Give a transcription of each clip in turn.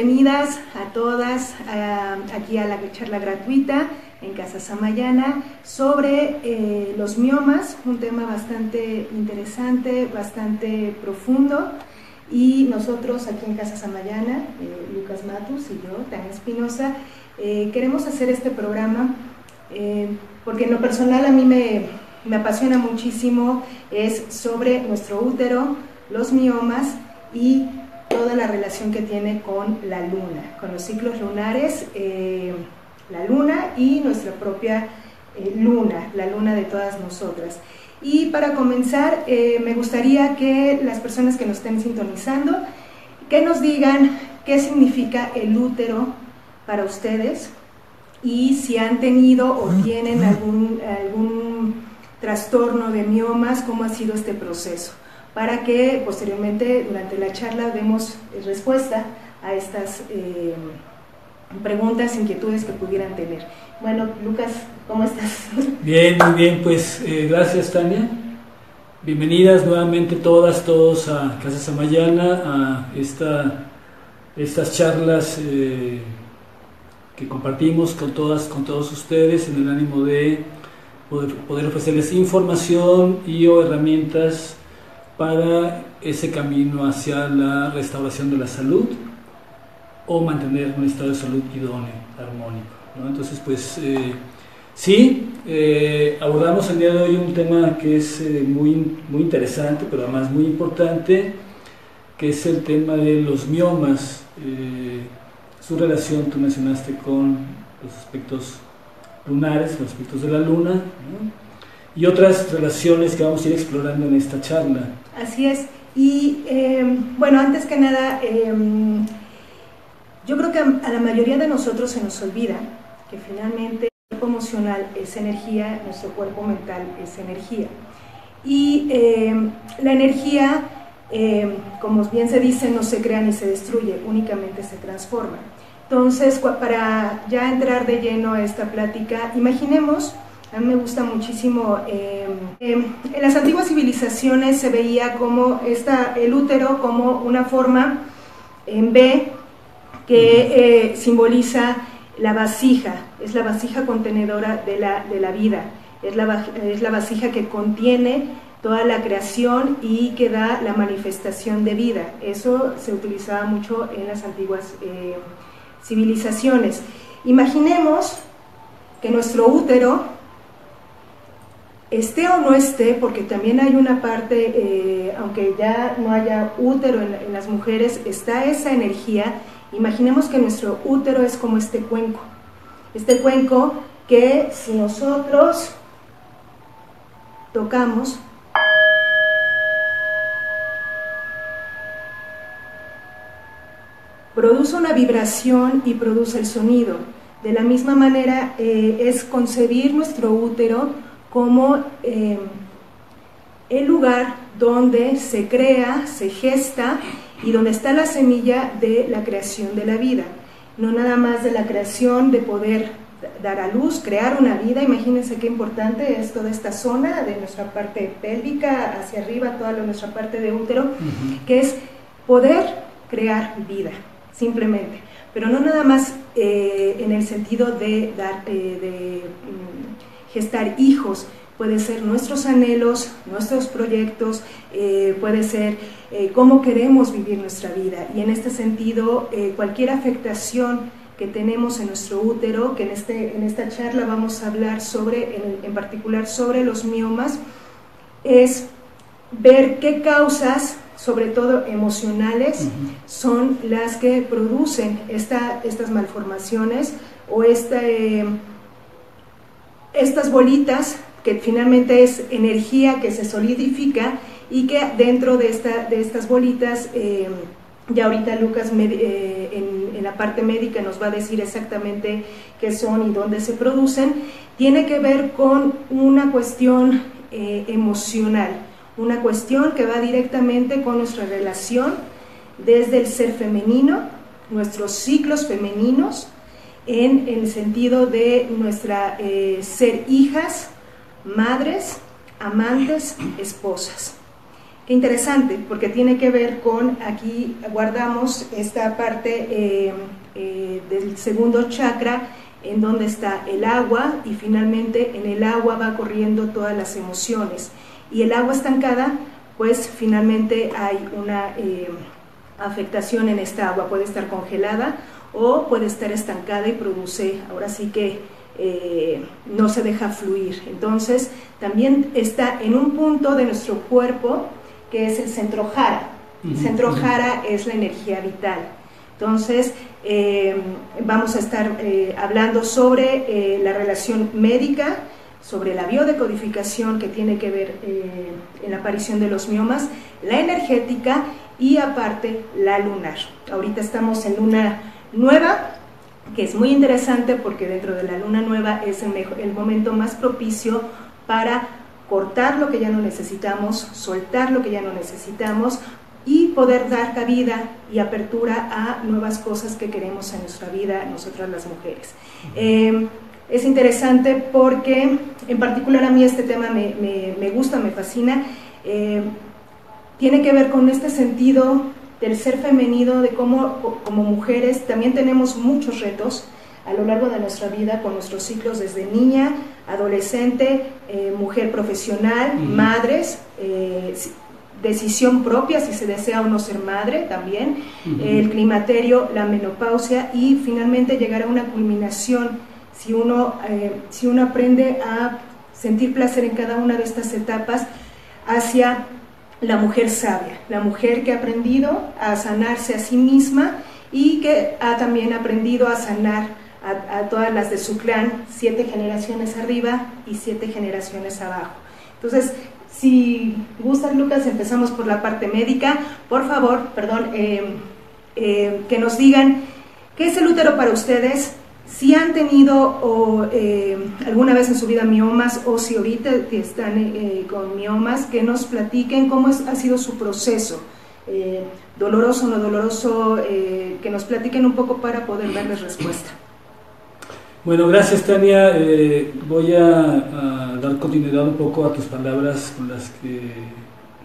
bienvenidas a todas aquí a la charla gratuita en Casa Samayana sobre los miomas, un tema bastante interesante, bastante profundo, y nosotros aquí en Casa Samayana, Lucas Matus y yo, Tania Espinosa, queremos hacer este programa porque en lo personal a mí me apasiona muchísimo, es sobre nuestro útero, los miomas y toda la relación que tiene con la luna, con los ciclos lunares, la luna y nuestra propia luna, la luna de todas nosotras. Y para comenzar, me gustaría que las personas que nos estén sintonizando, que nos digan qué significa el útero para ustedes y si han tenido o tienen algún trastorno de miomas, cómo ha sido este proceso, para que posteriormente durante la charla demos respuesta a estas preguntas, inquietudes que pudieran tener. Bueno, Lucas, ¿cómo estás? Bien, muy bien, pues gracias, Tania. Bienvenidas nuevamente todos a Casa Samayana, a estas charlas que compartimos con todos ustedes en el ánimo de poder ofrecerles información y o herramientas para ese camino hacia la restauración de la salud o mantener un estado de salud idóneo, armónico, ¿no? Entonces, pues abordamos el día de hoy un tema que es muy interesante, pero además muy importante, que es el tema de los miomas, su relación, tú mencionaste, con los aspectos lunares, los aspectos de la luna, ¿no? Y otras relaciones que vamos a ir explorando en esta charla. Así es, y bueno, antes que nada, yo creo que a la mayoría de nosotros se nos olvida que finalmente el cuerpo emocional es energía, nuestro cuerpo mental es energía. Y la energía, como bien se dice, no se crea ni se destruye, únicamente se transforma. Entonces, para ya entrar de lleno a esta plática, imaginemos, a mí me gusta muchísimo, en las antiguas civilizaciones se veía como el útero como una forma en B que simboliza la vasija, es la vasija contenedora de la vida, es la vasija que contiene toda la creación y que da la manifestación de vida. Eso se utilizaba mucho en las antiguas civilizaciones. Imaginemos que nuestro útero, esté o no esté, porque también hay una parte, aunque ya no haya útero en las mujeres, está esa energía. Imaginemos que nuestro útero es como este cuenco que si nosotros tocamos, produce una vibración y produce el sonido. De la misma manera es concebir nuestro útero como el lugar donde se crea, se gesta y donde está la semilla de la creación de la vida. No nada más de la creación, de poder dar a luz, crear una vida. Imagínense qué importante es toda esta zona de nuestra parte pélvica hacia arriba, toda nuestra parte de útero, que es poder crear vida, simplemente. Pero no nada más en el sentido de gestar hijos. Puede ser nuestros anhelos, nuestros proyectos, puede ser cómo queremos vivir nuestra vida. Y en este sentido, cualquier afectación que tenemos en nuestro útero, que en esta charla vamos a hablar en particular sobre los miomas, es ver qué causas, sobre todo emocionales, son las que producen estas malformaciones o estas bolitas, que finalmente es energía que se solidifica y que dentro de estas bolitas, ya ahorita Lucas en la parte médica nos va a decir exactamente qué son y dónde se producen, tiene que ver con una cuestión emocional, una cuestión que va directamente con nuestra relación desde el ser femenino, nuestros ciclos femeninos, en el sentido de nuestra ser hijas, madres, amantes, esposas. Qué interesante, porque tiene que ver con, aquí guardamos esta parte del segundo chakra, en donde está el agua, y finalmente en el agua va corriendo todas las emociones. Y el agua estancada, pues finalmente hay una afectación en esta agua, puede estar congelada o puede estar estancada y produce, ahora sí que no se deja fluir. Entonces también está en un punto de nuestro cuerpo que es el centro jara. El centro jara es la energía vital. Entonces vamos a estar hablando sobre la relación médica, sobre la biodecodificación que tiene que ver en la aparición de los miomas, la energética y aparte la lunar. Ahorita estamos en luna nueva, que es muy interesante porque dentro de la luna nueva es el momento más propicio para cortar lo que ya no necesitamos, soltar lo que ya no necesitamos y poder dar cabida y apertura a nuevas cosas que queremos en nuestra vida, nosotras las mujeres. Es interesante porque en particular a mí este tema me gusta, me fascina. Tiene que ver con este sentido del ser femenino, de cómo como mujeres también tenemos muchos retos a lo largo de nuestra vida con nuestros ciclos desde niña, adolescente, mujer profesional, madres, decisión propia si se desea o no ser madre también, el climaterio, la menopausia y finalmente llegar a una culminación si uno aprende a sentir placer en cada una de estas etapas hacia la mujer sabia, la mujer que ha aprendido a sanarse a sí misma y que ha también aprendido a sanar a todas las de su clan, 7 generaciones arriba y 7 generaciones abajo. Entonces, si gustas, Lucas, empezamos por la parte médica. Por favor, que nos digan qué es el útero para ustedes, si han tenido alguna vez en su vida miomas o si ahorita están con miomas, que nos platiquen cómo ha sido su proceso, doloroso o no doloroso, que nos platiquen un poco para poder darles respuesta. Bueno, gracias Tania. Voy a dar continuidad un poco a tus palabras con las que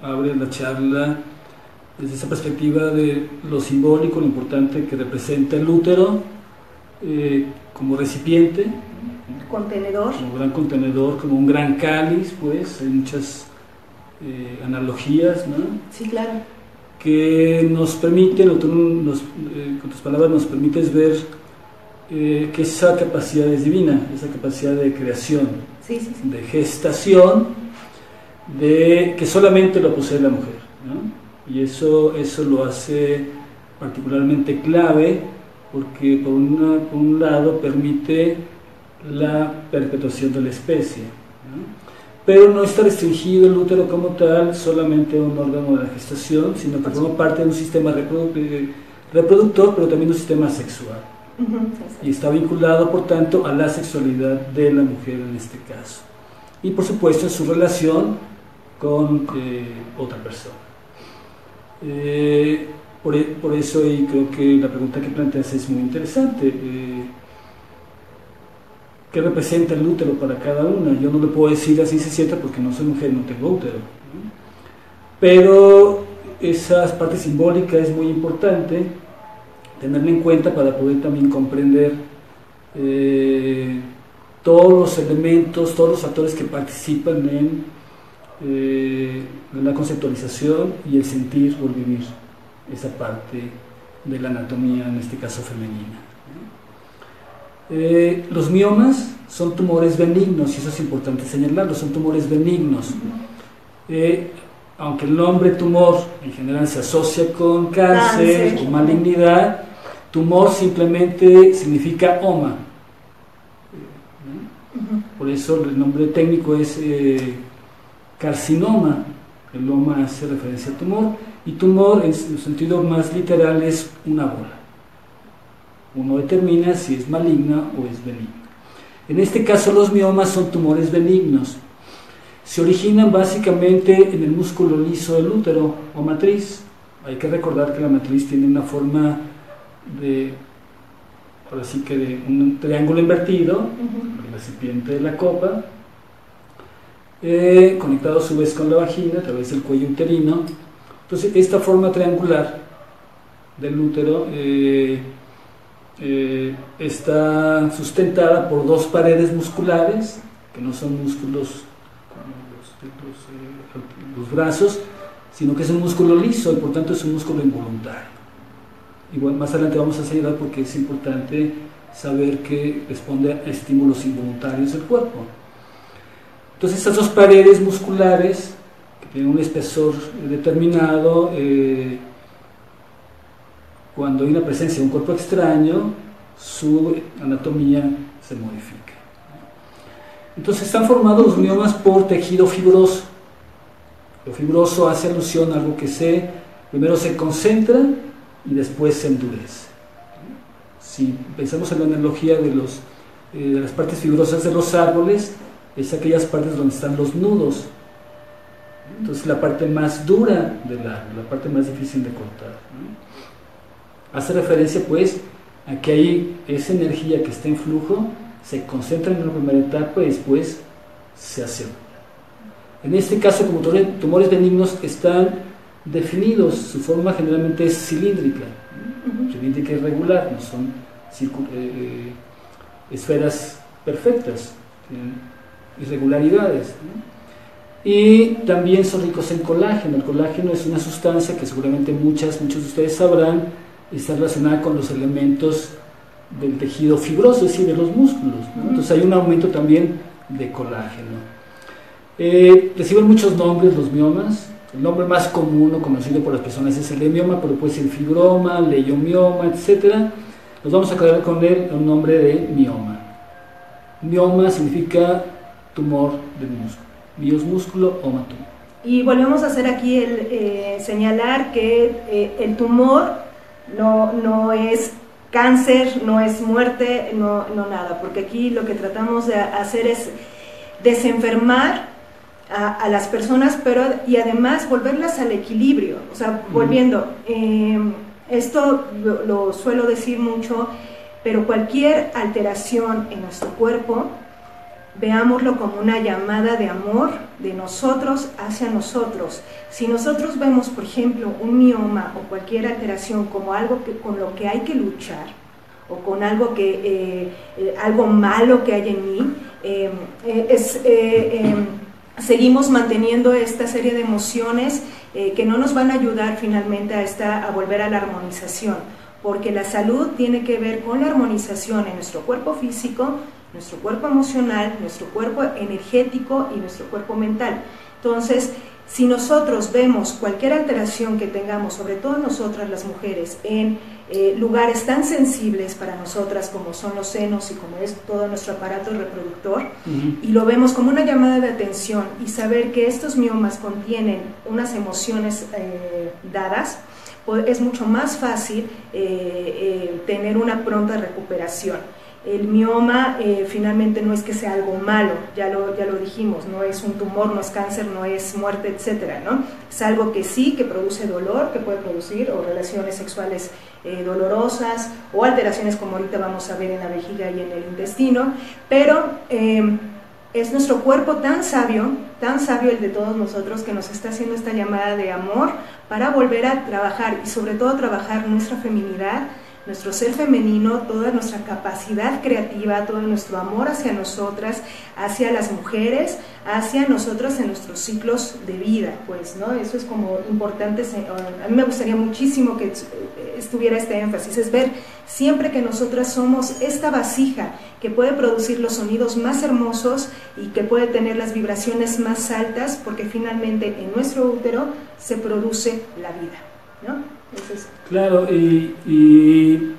abres la charla, desde esa perspectiva de lo simbólico, lo importante que representa el útero como recipiente, contenedor, como gran contenedor, como un gran cáliz, pues hay muchas analogías, ¿no? Sí, claro. Que nos permiten, con tus palabras nos permites ver que esa capacidad es divina, esa capacidad de creación, sí. de gestación, que solamente lo posee la mujer, ¿no? Y eso lo hace particularmente clave porque por un lado permite la perpetuación de la especie, ¿no? Pero no está restringido el útero como tal solamente a un órgano de la gestación, sino que forma parte de un sistema reproductor, pero también un sistema sexual. Y está vinculado, por tanto, a la sexualidad de la mujer en este caso. Y, por supuesto, en su relación con otra persona. Por eso, y creo que la pregunta que planteas es muy interesante. ¿Qué representa el útero para cada una? Yo no le puedo decir así se sienta porque no soy mujer, no tengo útero, ¿no? Pero esa parte simbólica es muy importante tenerla en cuenta para poder también comprender todos los elementos, todos los factores que participan en la conceptualización y el sentir o el vivir esa parte de la anatomía, en este caso femenina. Los miomas son tumores benignos, y eso es importante señalarlo, son tumores benignos. Aunque el nombre tumor en general se asocia con cáncer o malignidad, tumor simplemente significa oma. Por eso el nombre técnico es carcinoma. El oma hace referencia a tumor, y tumor en su sentido más literal es una bola. Uno determina si es maligna o es benigna. En este caso los miomas son tumores benignos. Se originan básicamente en el músculo liso del útero o matriz. Hay que recordar que la matriz tiene una forma de un triángulo invertido, el recipiente de la copa, conectado a su vez con la vagina a través del cuello uterino. Entonces, esta forma triangular del útero está sustentada por dos paredes musculares, que no son músculos como los brazos, sino que es un músculo liso y por tanto es un músculo involuntario. Igual más adelante vamos a señalar porque es importante saber que responde a estímulos involuntarios del cuerpo. Entonces, estas dos paredes musculares que tienen un espesor determinado, cuando hay una presencia de un cuerpo extraño, su anatomía se modifica. Entonces, están formados los miomas por tejido fibroso. Lo fibroso hace alusión a algo que primero se concentra y después se endurece. Si pensamos en la analogía de las partes fibrosas de los árboles, es aquellas partes donde están los nudos. Entonces, la parte más dura del árbol, la parte más difícil de cortar, ¿no? Hace referencia, pues, a que ahí esa energía que está en flujo se concentra en la primera etapa y después se asegura. En este caso, como tumores benignos están definidos, su forma generalmente es cilíndrica, cilíndrica irregular, no son esferas perfectas, tienen irregularidades, ¿no? Y también son ricos en colágeno. El colágeno es una sustancia que seguramente muchos de ustedes sabrán, está relacionada con los elementos del tejido fibroso, es decir, de los músculos, ¿no? Entonces hay un aumento también de colágeno. Reciben muchos nombres los miomas. El nombre más común o conocido por las personas es el de mioma, pero puede ser fibroma, leiomioma, etc. Nos vamos a quedar con el nombre de mioma. Mioma significa tumor del músculo. Bios músculo, oma tumor. Y volvemos a hacer aquí señalar que el tumor no es cáncer, no es muerte, no nada, porque aquí lo que tratamos de hacer es desenfermar a las personas, y además volverlas al equilibrio. O sea, volviendo, esto lo suelo decir mucho, pero cualquier alteración en nuestro cuerpo, veámoslo como una llamada de amor de nosotros hacia nosotros. Si nosotros vemos, por ejemplo, un mioma o cualquier alteración como algo con lo que hay que luchar, o con algo algo malo que hay en mí, seguimos manteniendo esta serie de emociones que no nos van a ayudar finalmente a volver a la armonización, porque la salud tiene que ver con la armonización en nuestro cuerpo físico, nuestro cuerpo emocional, nuestro cuerpo energético y nuestro cuerpo mental. Entonces, si nosotros vemos cualquier alteración que tengamos, sobre todo nosotras las mujeres, en lugares tan sensibles para nosotras como son los senos y como es todo nuestro aparato reproductor, y lo vemos como una llamada de atención y saber que estos miomas contienen unas emociones dadas, pues es mucho más fácil tener una pronta recuperación. El mioma finalmente no es que sea algo malo, ya lo dijimos, no es un tumor, no es cáncer, no es muerte, etcétera, ¿no? Es algo que sí, que produce dolor, que puede producir o relaciones sexuales dolorosas o alteraciones como ahorita vamos a ver en la vejiga y en el intestino, pero es nuestro cuerpo tan sabio el de todos nosotros, que nos está haciendo esta llamada de amor para volver a trabajar y sobre todo trabajar nuestra feminidad, nuestro ser femenino, toda nuestra capacidad creativa, todo nuestro amor hacia nosotras, hacia las mujeres, hacia nosotras en nuestros ciclos de vida, pues, ¿no? Eso es como importante. A mí me gustaría muchísimo que estuviera este énfasis, es ver siempre que nosotras somos esta vasija que puede producir los sonidos más hermosos y que puede tener las vibraciones más altas, porque finalmente en nuestro útero se produce la vida, ¿no? Entonces, claro, y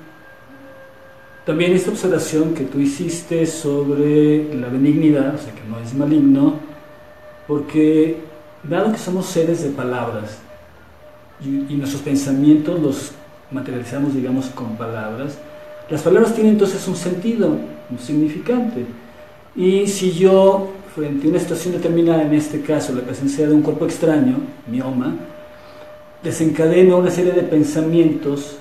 también esta observación que tú hiciste sobre la benignidad, o sea, que no es maligno, porque dado que somos seres de palabras y nuestros pensamientos los materializamos, digamos, con palabras, las palabras tienen entonces un sentido, un significante. Y si yo, frente a una situación determinada, en este caso la presencia de un cuerpo extraño, mioma, desencadena una serie de pensamientos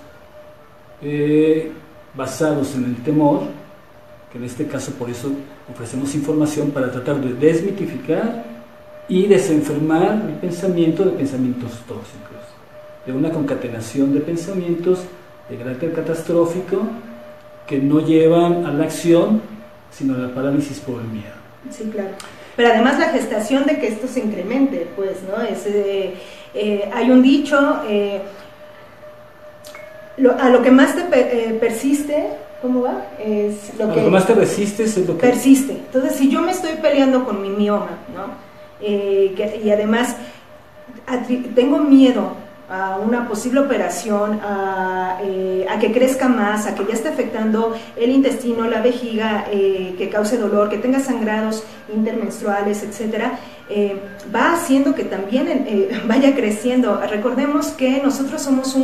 basados en el temor, que en este caso por eso ofrecemos información para tratar de desmitificar y desenfermar el pensamiento de pensamientos tóxicos, de una concatenación de pensamientos de carácter catastrófico que no llevan a la acción, sino a la parálisis por el miedo. Sí, claro. Pero además la gestación de que esto se incremente, pues, ¿no? Hay un dicho, a lo que más te persiste, ¿cómo va? Es lo que más te resistes es lo que persiste. Entonces, si yo me estoy peleando con mi mioma, ¿no? Y además tengo miedo a una posible operación, a que crezca más, a que ya esté afectando el intestino, la vejiga, que cause dolor, que tenga sangrados intermenstruales, etcétera, va haciendo que también vaya creciendo. Recordemos que nosotros somos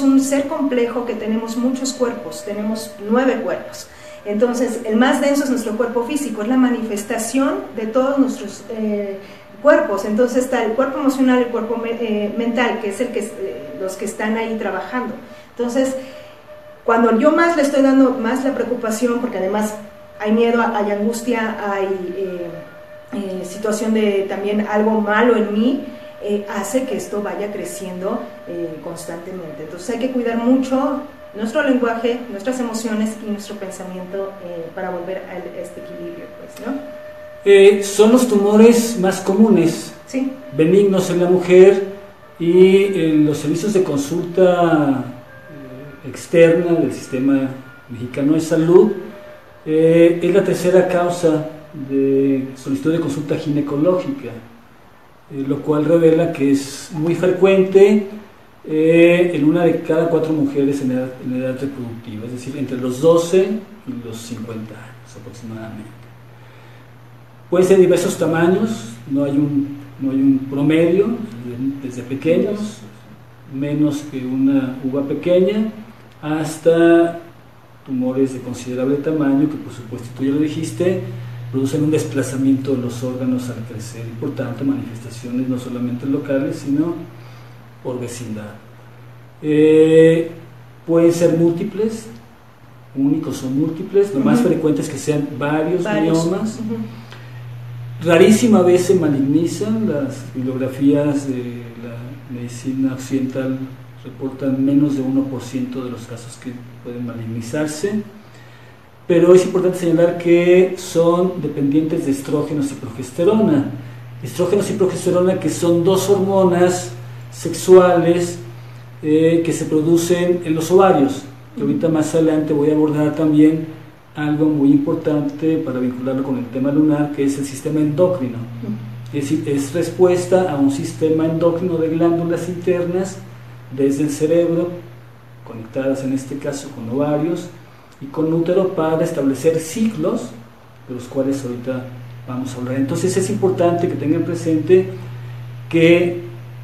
un ser complejo que tenemos muchos cuerpos, tenemos 9 cuerpos. Entonces, el más denso es nuestro cuerpo físico, es la manifestación de todos nuestros cuerpos. Entonces está el cuerpo emocional, el cuerpo mental, que es los que están ahí trabajando. Entonces, cuando yo más le estoy dando más la preocupación, porque además hay miedo, hay angustia, hay situación de también algo malo en mí, hace que esto vaya creciendo constantemente. Entonces hay que cuidar mucho nuestro lenguaje, nuestras emociones y nuestro pensamiento para volver a este equilibrio, pues, ¿no? Son los tumores más comunes, sí, benignos en la mujer, y en los servicios de consulta externa del Sistema Mexicano de Salud es la tercera causa de solicitud de consulta ginecológica, lo cual revela que es muy frecuente en una de cada 4 mujeres en edad reproductiva, es decir, entre los 12 y los 50 años aproximadamente. Pueden ser diversos tamaños, no hay un promedio, desde pequeños, menos que una uva pequeña, hasta tumores de considerable tamaño, que por supuesto tú ya lo dijiste, producen un desplazamiento de los órganos al crecer y por tanto manifestaciones no solamente locales, sino por vecindad. Pueden ser múltiples, únicos o múltiples, lo más frecuente es que sean varios miomas. Rarísima vez se malignizan, las bibliografías de la medicina occidental reportan menos de 1% de los casos que pueden malignizarse, pero es importante señalar que son dependientes de estrógenos y progesterona. Estrógenos y progesterona, que son 2 hormonas sexuales que se producen en los ovarios. Y ahorita más adelante voy a abordar también algo muy importante para vincularlo con el tema lunar, que es el sistema endocrino. Es decir, es respuesta a un sistema endocrino de glándulas internas desde el cerebro, conectadas en este caso con ovarios y con útero, para establecer ciclos, de los cuales ahorita vamos a hablar. Entonces es importante que tengan presente que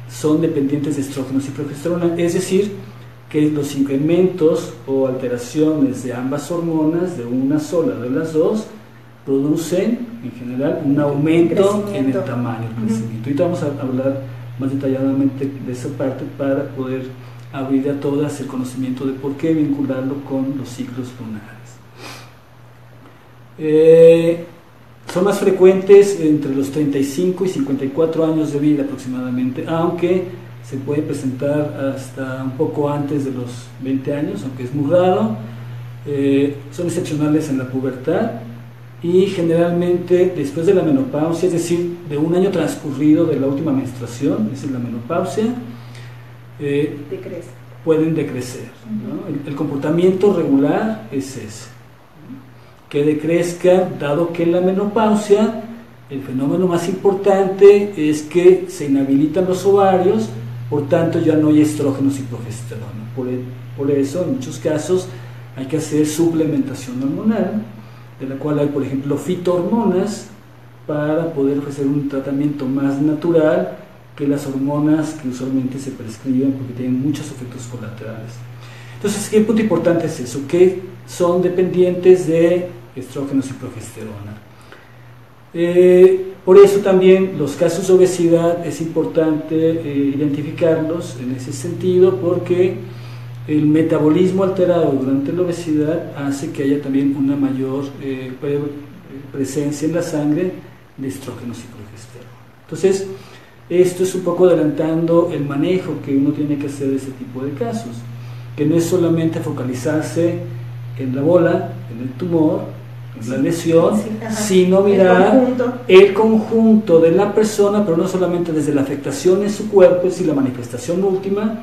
son dependientes de estrógenos y progesterona, es decir, que los incrementos o alteraciones de ambas hormonas, de una sola de las dos, producen en general un aumento en el tamaño, el crecimiento. Ahorita vamos a hablar más detalladamente de esa parte para poder abrir a todas el conocimiento de por qué vincularlo con los ciclos lunares. Son más frecuentes entre los 35 y 54 años de vida aproximadamente, aunque se puede presentar hasta un poco antes de los 20 años, aunque es muy raro. Son excepcionales en la pubertad y generalmente después de la menopausia, es decir, de un año transcurrido de la última menstruación, es decir, la menopausia, pueden decrecer, ¿no? El comportamiento regular es ese, que decrezca, dado que en la menopausia el fenómeno más importante es que se inhabilitan los ovarios, por tanto ya no hay estrógenos y progesterona. Por eso en muchos casos hay que hacer suplementación hormonal, de la cual hay, por ejemplo, fitohormonas, para poder ofrecer un tratamiento más natural que las hormonas que usualmente se prescriben, porque tienen muchos efectos colaterales. Entonces, ¿qué punto importante es eso? Que son dependientes de estrógenos y progesterona. Por eso también los casos de obesidad es importante identificarlos en ese sentido, porque el metabolismo alterado durante la obesidad hace que haya también una mayor presencia en la sangre de estrógenos y progesterona. Entonces, esto es un poco adelantando el manejo que uno tiene que hacer de ese tipo de casos, que no es solamente focalizarse en la bola, en el tumor, en la lesión, sino mirar el conjunto de la persona, pero no solamente desde la afectación en su cuerpo, es decir, la manifestación última,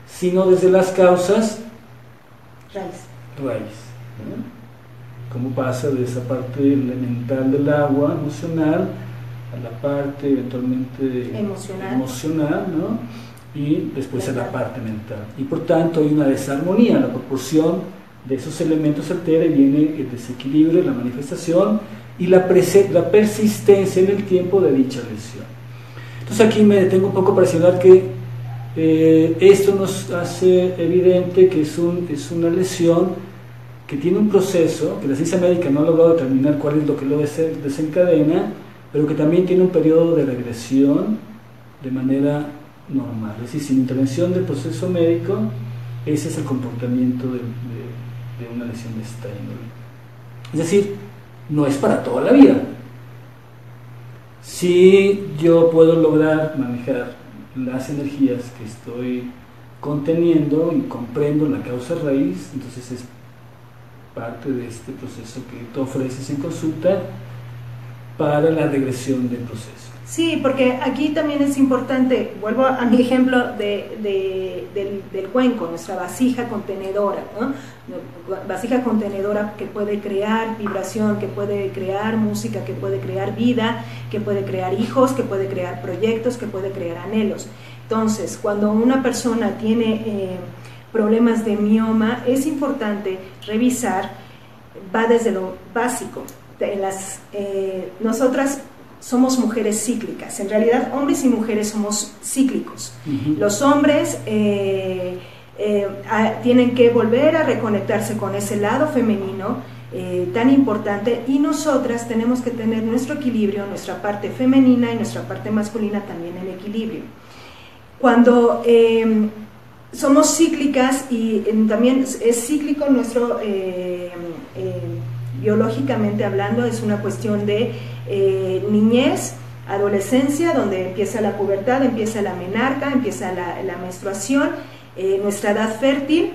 sino desde las causas raíz, ¿no? Cómo pasa de esa parte elemental del agua emocional a la parte eventualmente emocional, ¿no? Y después a la parte mental. Y por tanto hay una desarmonía, la proporción de esos elementos se altera y viene el desequilibrio, la manifestación y la persistencia en el tiempo de dicha lesión. Entonces aquí me detengo un poco para señalar que esto nos hace evidente que es una lesión que tiene un proceso, que la ciencia médica no ha logrado determinar cuál es lo que lo desencadena, pero que también tiene un periodo de regresión de manera normal, es decir, sin intervención del proceso médico, ese es el comportamiento de una lesión de esta índole. Es decir, no es para toda la vida. Si yo puedo lograr manejar las energías que estoy conteniendo y comprendo la causa raíz, entonces es parte de este proceso que tú ofreces en consulta para la regresión del proceso. Sí, porque aquí también es importante, vuelvo a mi ejemplo del cuenco, nuestra vasija contenedora, ¿no? Vasija contenedora que puede crear vibración, que puede crear música, que puede crear vida, que puede crear hijos, que puede crear proyectos, que puede crear anhelos. Entonces, cuando una persona tiene problemas de mioma, es importante revisar, va desde lo básico. Nosotras somos mujeres cíclicas, en realidad hombres y mujeres somos cíclicos. Los hombres tienen que volver a reconectarse con ese lado femenino tan importante, y nosotras tenemos que tener nuestro equilibrio, nuestra parte femenina y nuestra parte masculina también en equilibrio. Cuando somos cíclicas y también es cíclico nuestro biológicamente hablando, es una cuestión de niñez, adolescencia, donde empieza la pubertad, empieza la menarca, empieza la menstruación, nuestra edad fértil,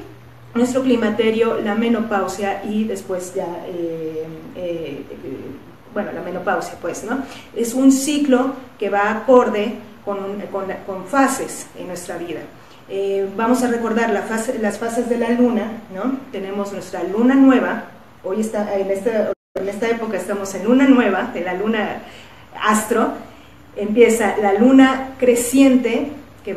nuestro climaterio, la menopausia y después ya, la menopausia, pues, ¿no? Es un ciclo que va acorde con fases en nuestra vida. Vamos a recordar las fases de la luna, ¿no? Tenemos nuestra luna nueva. Hoy en esta época estamos en luna nueva, de la luna astro. Empieza la luna creciente, que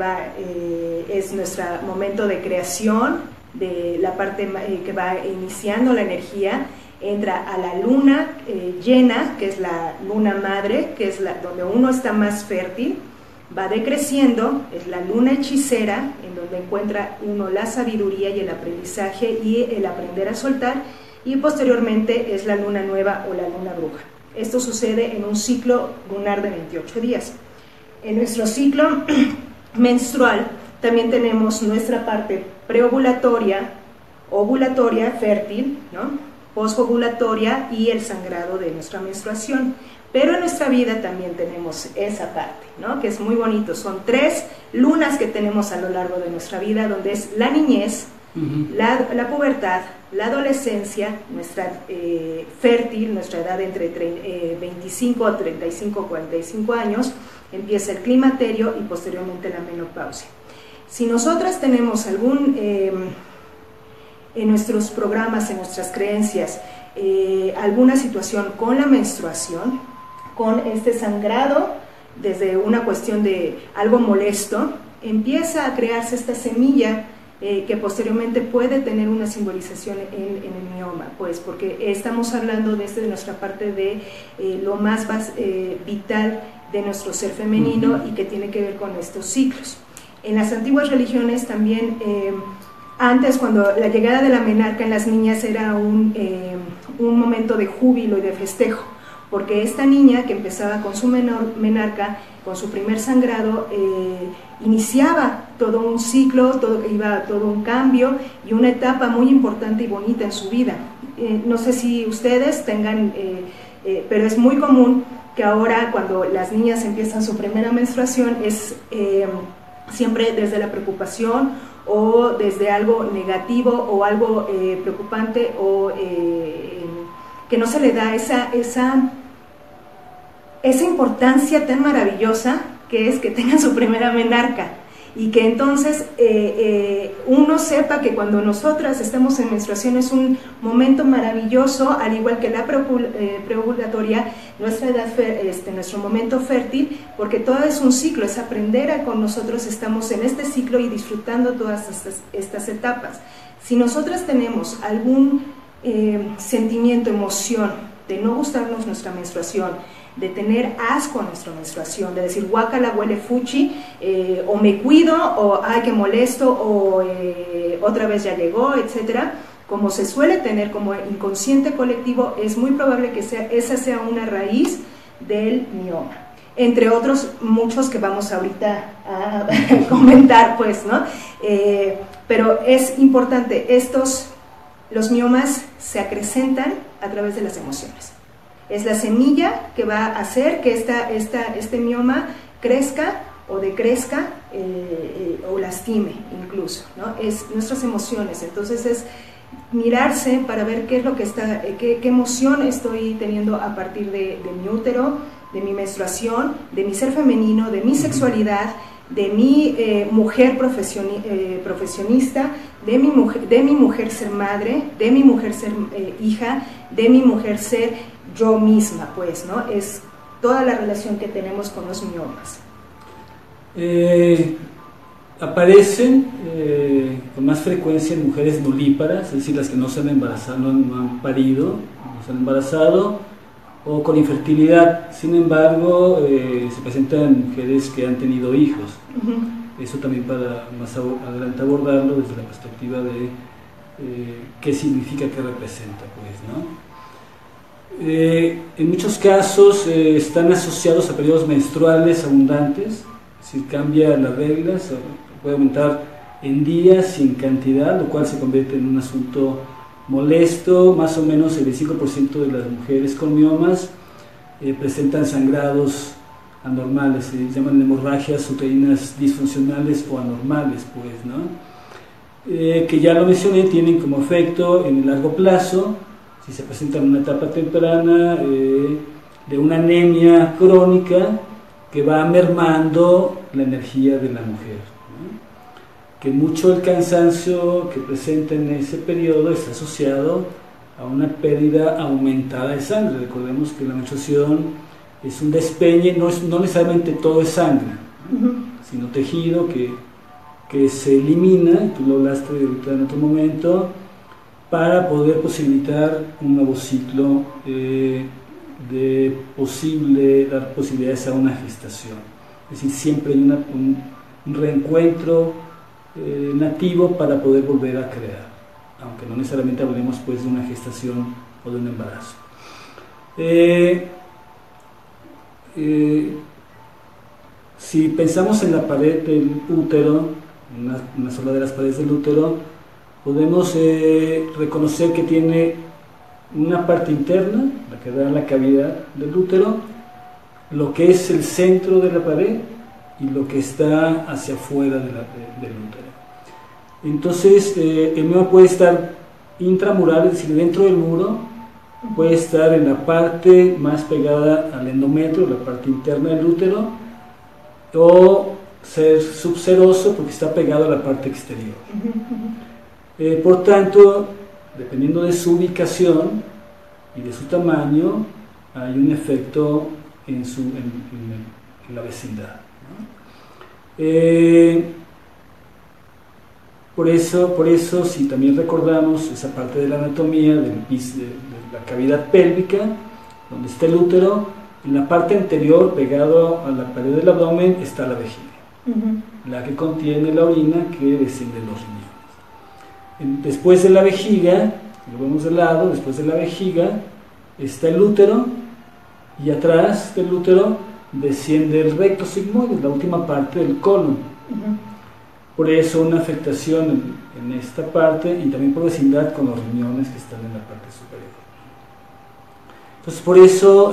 es nuestro momento de creación, de la parte que va iniciando la energía. Entra a la luna llena, que es la luna madre, que es donde uno está más fértil. Va decreciendo, es la luna hechicera, en donde encuentra uno la sabiduría y el aprendizaje y el aprender a soltar, y posteriormente es la luna nueva o la luna bruja. Esto sucede en un ciclo lunar de 28 días. En nuestro ciclo menstrual también tenemos nuestra parte preovulatoria, ovulatoria, fértil, ¿no? Posovulatoria y el sangrado de nuestra menstruación. Pero en nuestra vida también tenemos esa parte, ¿no? Que es muy bonito. Son 3 lunas que tenemos a lo largo de nuestra vida, donde es la niñez, la pubertad, la adolescencia, nuestra fértil, nuestra edad entre 25 a 35, 45 años, empieza el climaterio y posteriormente la menopausia. Si nosotras tenemos en nuestros programas, en nuestras creencias, alguna situación con la menstruación, con este sangrado, desde una cuestión de algo molesto, empieza a crearse esta semilla que posteriormente puede tener una simbolización en el mioma, pues porque estamos hablando desde nuestra parte de lo más vital de nuestro ser femenino y que tiene que ver con estos ciclos. En las antiguas religiones también, antes, cuando la llegada de la menarca en las niñas era un momento de júbilo y de festejo, porque esta niña que empezaba con su menarca, con su primer sangrado, iniciaba todo un ciclo, todo un cambio y una etapa muy importante y bonita en su vida. No sé si ustedes tengan, pero es muy común que ahora cuando las niñas empiezan su primera menstruación es siempre desde la preocupación o desde algo negativo o algo preocupante o que no se le da esa importancia tan maravillosa que es que tengan su primera menarca. Y que entonces uno sepa que cuando nosotras estamos en menstruación es un momento maravilloso, al igual que la preovulatoria, nuestra edad, nuestro momento fértil, porque todo es un ciclo, es aprender a con nosotros estamos en este ciclo y disfrutando todas estas etapas. Si nosotras tenemos algún sentimiento, emoción de no gustarnos nuestra menstruación, de tener asco a nuestra menstruación, de decir guácala, huele fuchi, o me cuido, o ay, qué molesto, o otra vez ya llegó, etcétera, como se suele tener como inconsciente colectivo, es muy probable que esa sea una raíz del mioma, entre otros muchos que vamos ahorita a comentar, pues, ¿no? Pero es importante, los miomas se acrecentan a través de las emociones. Es la semilla que va a hacer que este mioma crezca o decrezca o lastime incluso, ¿no? Es nuestras emociones. Entonces es mirarse para ver qué es lo que qué emoción estoy teniendo a partir de mi útero, de mi menstruación, de mi ser femenino, de mi sexualidad, de mi mujer profesionista, de mi mujer ser madre, de mi mujer ser hija, de mi mujer ser yo misma, pues, ¿no? Es toda la relación que tenemos con los miomas. Aparecen con más frecuencia en mujeres nulíparas, es decir, las que no se han embarazado, no han parido, no se han embarazado, o con infertilidad. Sin embargo, se presentan en mujeres que han tenido hijos. Eso también para más adelante abordarlo desde la perspectiva de qué significa, qué representa, pues, ¿no? En muchos casos están asociados a periodos menstruales abundantes, es decir, cambia las reglas, puede aumentar en días y en cantidad, lo cual se convierte en un asunto molesto. Más o menos el 25% de las mujeres con miomas presentan sangrados anormales, se llaman hemorragias uterinas disfuncionales o anormales, pues, ¿no? Que ya lo mencioné, tienen como efecto en el largo plazo, si se presenta en una etapa temprana, de una anemia crónica que va mermando la energía de la mujer, ¿no? Que mucho el cansancio que presenta en ese periodo está asociado a una pérdida aumentada de sangre. Recordemos que la menstruación es un despeñe, no necesariamente todo es sangre, ¿no? Sino tejido que se elimina, y tú lo hablaste ahorita en otro momento, para poder posibilitar un nuevo ciclo, dar posibilidades a una gestación. Es decir, siempre hay un reencuentro nativo para poder volver a crear, aunque no necesariamente hablemos, pues, de una gestación o de un embarazo. Si pensamos en la pared del útero, una sola de las paredes del útero, podemos reconocer que tiene una parte interna, la que da la cavidad del útero, lo que es el centro de la pared y lo que está hacia afuera del útero. Entonces, el mioma puede estar intramural, es decir, dentro del muro, puede estar en la parte más pegada al endometrio, la parte interna del útero, o ser subseroso porque está pegado a la parte exterior. Por tanto, dependiendo de su ubicación y de su tamaño, hay un efecto en la vecindad, ¿no? Por eso, si también recordamos esa parte de la anatomía de la cavidad pélvica, donde está el útero, en la parte anterior, pegado a la pared del abdomen, está la vejiga, la que contiene la orina que desciende de los riñones. Después de la vejiga, lo vemos de lado, después de la vejiga está el útero, y atrás del útero desciende el recto sigmoide, la última parte del colon. Por eso una afectación en esta parte, y también por vecindad con los riñones que están en la parte superior. Entonces, por eso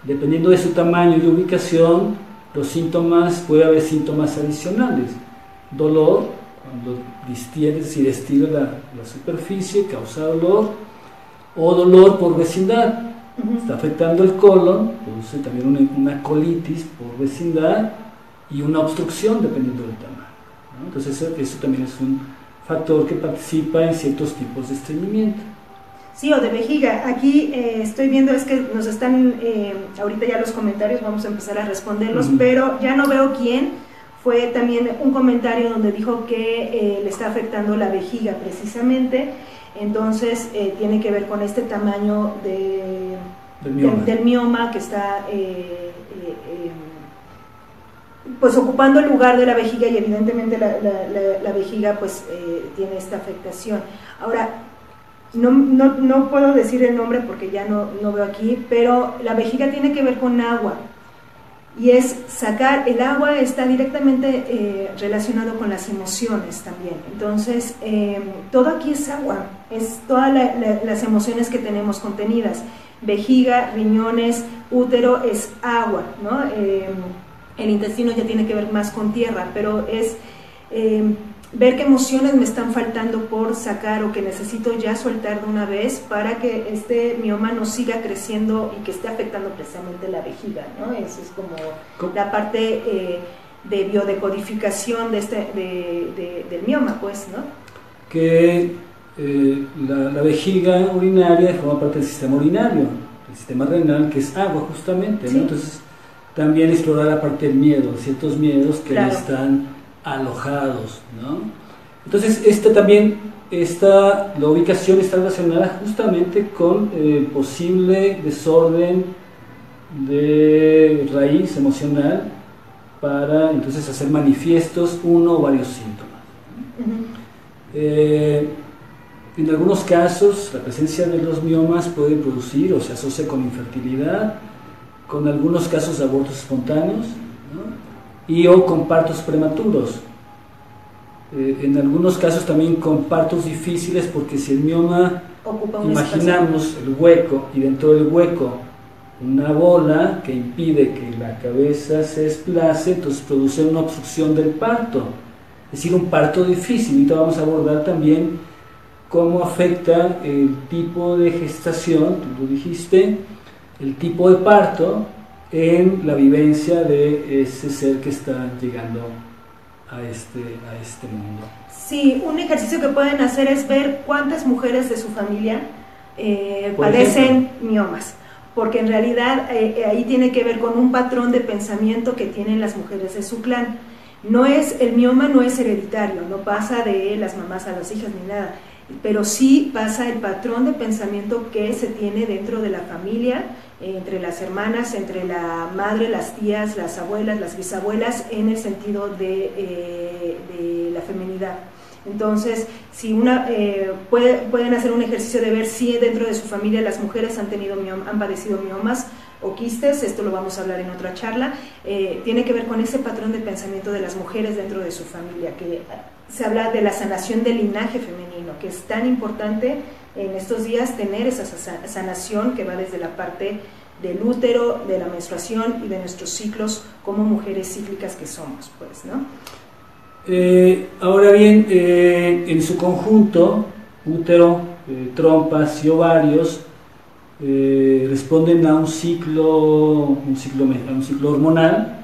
Dependiendo de su tamaño y ubicación, los síntomas, puede haber síntomas adicionales. Dolor, cuando distiende, es decir, estira la superficie, causa dolor, o dolor por vecindad. Está afectando el colon, produce también una colitis por vecindad y una obstrucción dependiendo del tamaño, ¿no? Entonces eso también es un factor que participa en ciertos tipos de estreñimiento. Sí, o de vejiga. Aquí estoy viendo, es que nos están, ahorita ya los comentarios, vamos a empezar a responderlos, pero ya no veo quién. Fue también un comentario donde dijo que le está afectando la vejiga precisamente. Entonces tiene que ver con este tamaño del mioma que está pues ocupando el lugar de la vejiga, y evidentemente la vejiga pues tiene esta afectación. Ahora, no puedo decir el nombre porque ya no veo aquí, pero la vejiga tiene que ver con agua. Y es sacar, el agua está directamente relacionado con las emociones también. Entonces, todo aquí es agua, es todas las emociones que tenemos contenidas. Vejiga, riñones, útero es agua, ¿no? El intestino ya tiene que ver más con tierra, pero es ver qué emociones me están faltando por sacar o que necesito ya soltar de una vez para que este mioma no siga creciendo y que esté afectando precisamente la vejiga, ¿no? Eso es como la parte de biodecodificación del mioma, pues, ¿no? Que la vejiga urinaria forma parte del sistema urinario, el sistema renal, que es agua justamente, ¿no? Entonces, también explorar la parte del miedo, ciertos miedos que están alojados, ¿no? Entonces la ubicación está relacionada justamente con posible desorden de raíz emocional para entonces hacer manifiestos uno o varios síntomas. En algunos casos la presencia de los miomas puede producir o se asocia con infertilidad, con algunos casos de abortos espontáneos, ¿no? O con partos prematuros. En algunos casos también con partos difíciles, porque si el mioma, imaginamos el hueco y dentro del hueco una bola que impide que la cabeza se desplace, entonces produce una obstrucción del parto, es decir, un parto difícil. Ahorita vamos a abordar también cómo afecta el tipo de gestación, tú lo dijiste, el tipo de parto en la vivencia de ese ser que está llegando a este mundo. Sí, un ejercicio que pueden hacer es ver cuántas mujeres de su familia padecen miomas, porque en realidad ahí tiene que ver con un patrón de pensamiento que tienen las mujeres de su clan. El mioma no es hereditario, no pasa de las mamás a las hijas ni nada, pero sí pasa el patrón de pensamiento que se tiene dentro de la familia, entre las hermanas, entre la madre, las tías, las abuelas, las bisabuelas, en el sentido de la feminidad. Entonces, si pueden hacer un ejercicio de ver si dentro de su familia las mujeres han padecido miomas o quistes, esto lo vamos a hablar en otra charla. Tiene que ver con ese patrón de pensamiento de las mujeres dentro de su familia, que se habla de la sanación del linaje femenino, que es tan importante en estos días tener esa sanación que va desde la parte del útero, de la menstruación y de nuestros ciclos como mujeres cíclicas que somos, pues, ¿no? Ahora bien, en su conjunto, útero, trompas y ovarios responden a un ciclo hormonal,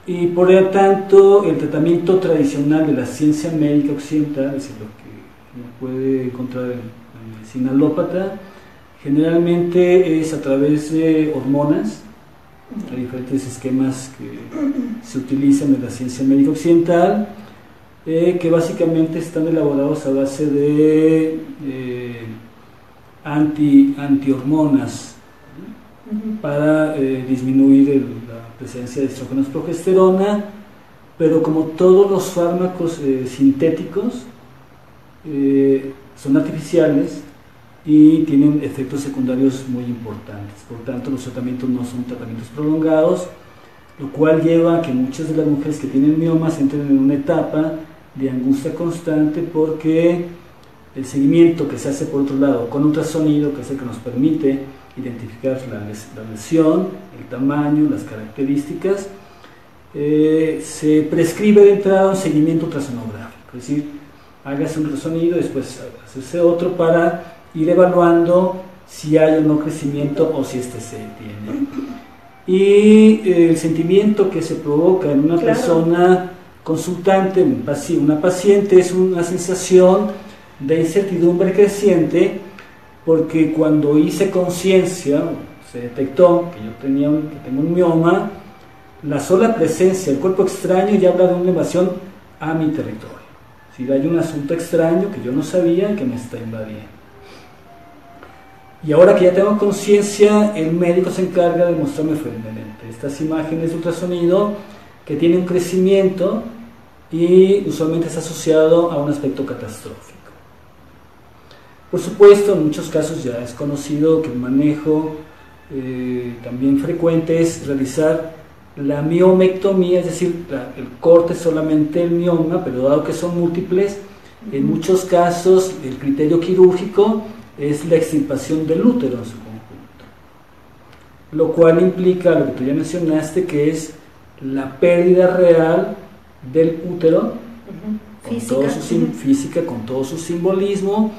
y por lo tanto el tratamiento tradicional de la ciencia médica occidental, es decir, lo que uno puede encontrar en la medicina alópata, generalmente es a través de hormonas. Hay diferentes esquemas que se utilizan en la ciencia médica occidental, que básicamente están elaborados a base de antihormonas para disminuir la presencia de estrógenos, progesterona, pero como todos los fármacos sintéticos son artificiales y tienen efectos secundarios muy importantes. Por tanto, los tratamientos no son tratamientos prolongados, lo cual lleva a que muchas de las mujeres que tienen miomas entren en una etapa de angustia constante, porque el seguimiento que se hace por otro lado con ultrasonido, que es el que nos permite identificar la lesión, el tamaño, las características. Se prescribe de entrada un seguimiento ultrasonográfico, es decir, hágase un ultrasonido, después hágase otro para ir evaluando si hay o no crecimiento o si este se detiene. Y el sentimiento que se provoca en una persona consultante, una paciente, es una sensación de incertidumbre creciente, porque cuando hice conciencia, se detectó que yo tengo un mioma, la sola presencia del cuerpo extraño ya habla de una invasión a mi territorio. Si hay un asunto extraño que yo no sabía que me está invadiendo. Y ahora que ya tengo conciencia, el médico se encarga de mostrarme frente estas imágenes de ultrasonido que tienen un crecimiento y usualmente es asociado a un aspecto catastrófico. Por supuesto, en muchos casos ya es conocido que el manejo también frecuente es realizar la miomectomía, es decir, el corte solamente del mioma, pero dado que son múltiples, en muchos casos el criterio quirúrgico es la extirpación del útero en su conjunto, lo cual implica lo que tú ya mencionaste, que es la pérdida real del útero, física, con todo su simbolismo,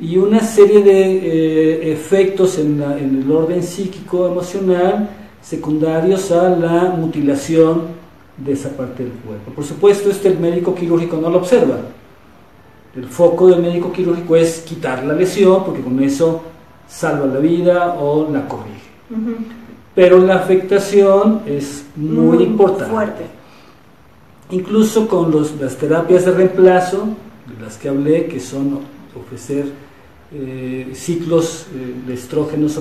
y una serie de efectos en el orden psíquico, emocional, secundarios a la mutilación de esa parte del cuerpo. Por supuesto, el médico quirúrgico no lo observa. El foco del médico quirúrgico es quitar la lesión, porque con eso salva la vida o la corrige. Pero la afectación es muy importante. Fuerte. Incluso con las terapias de reemplazo, de las que hablé, que son ofrecer ciclos de estrógenos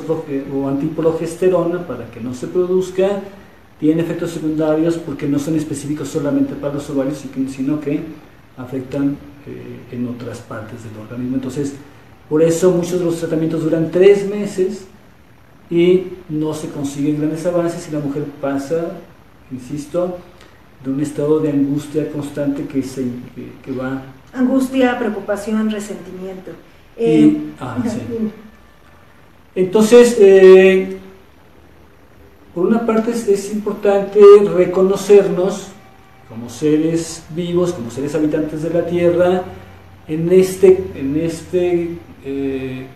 o antiprogesterona para que no se produzca, tiene efectos secundarios porque no son específicos solamente para los ovarios, sino que afectan en otras partes del organismo. Entonces, por eso muchos de los tratamientos duran 3 meses y no se consiguen grandes avances y la mujer pasa, insisto, de un estado de angustia constante que va... Angustia, preocupación, resentimiento. Sí. Entonces, por una parte es importante reconocernos como seres vivos, como seres habitantes de la Tierra, en este